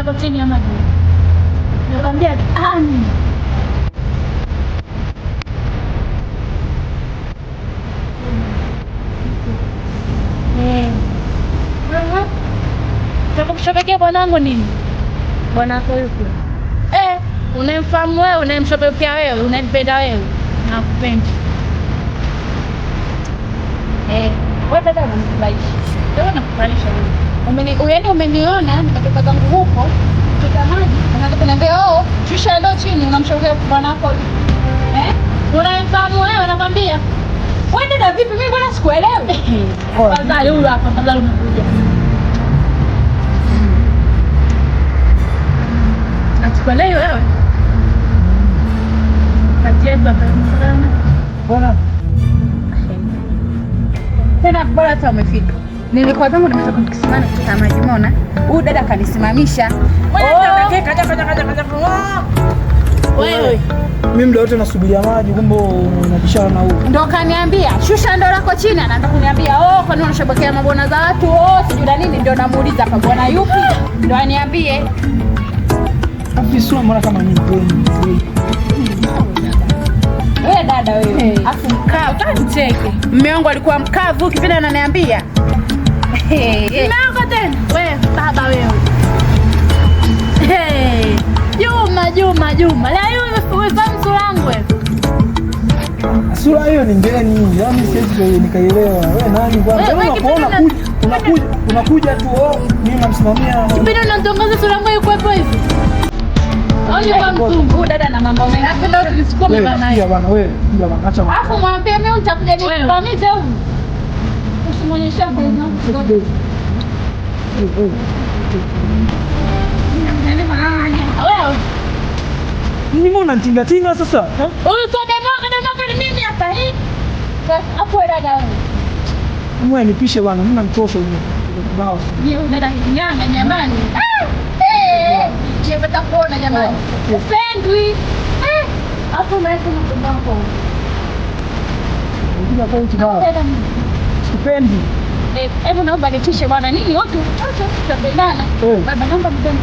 hapo chini ya maji. Nakwambia ani. Utakushopekia bwanangu nini? Bwanako yuko. Unamfahamu wewe, unamshopekea wewe, unanipenda wewe. Nakupenda. Wewe dada unanifurahisha. Wewe unakufurahisha wewe. Umeniona nikatoka zangu huko, kutoka maji, unaanza kuniambia, "Shusha ndo chini unamshopekea bwanako." Unamfahamu wewe nakwambia. Wewe dada vipi? Mimi bwana sikuelewi. Fadhali huyu hapa, fadhali umekuja. Sikuelewi wewe. Bwana. Tena bora hata umefika. Nilikuwa zangu nimetoka kisimani kutoka maji, umeona? Huyu dada kanisimamisha. Wewe. Mimi muda wote nasubiria maji, kumbe unabishana na huyu. Ndio kaniambia, "Shusha ndo lako chini." Anaanza kuniambia, "Kwa nini unashobokea mabwana za watu? Sijui na nini." Ndio namuuliza hapa, "Bwana yupi?" Ndio aniambie. Afisua mbona kama ni kweli. Wewe dada wewe. Afu mkavu, utanicheke. Mume wangu alikuwa mkavu kipindi ananiambia. Mume wangu tena. Wewe baba wewe. Juma. Leo umefahamu sura yangu wewe. Sura hiyo ni ngeni. Yaani siwezi nikaelewa. Wewe nani kwanza? Unakuja tu mimi namsimamia. Kipindi unanitongoza sura yangu yuko hapo hivi. Dada na mambo mengi. Napenda usisikome bana. Wewe bana, acha. Alafu mwambie mimi nitakuja nipamize huko. Usimonyeshe hapo na. Wewe. Nini mbona tinga sasa? Huyu kada ni mimi hapa hii. Hapo dada wewe. Mwe nipishe bwana, mimi namtosha huyo. Bao. Ni dada nyanga jamani. Chepeta kuona jamani. Upendwi. Hapo maana kuna mambo. Unajua kwa hiyo kibao. Sipendi. Hebu naomba nitishe bwana, nini watu? Sasa tutapendana. Baba naomba mtende.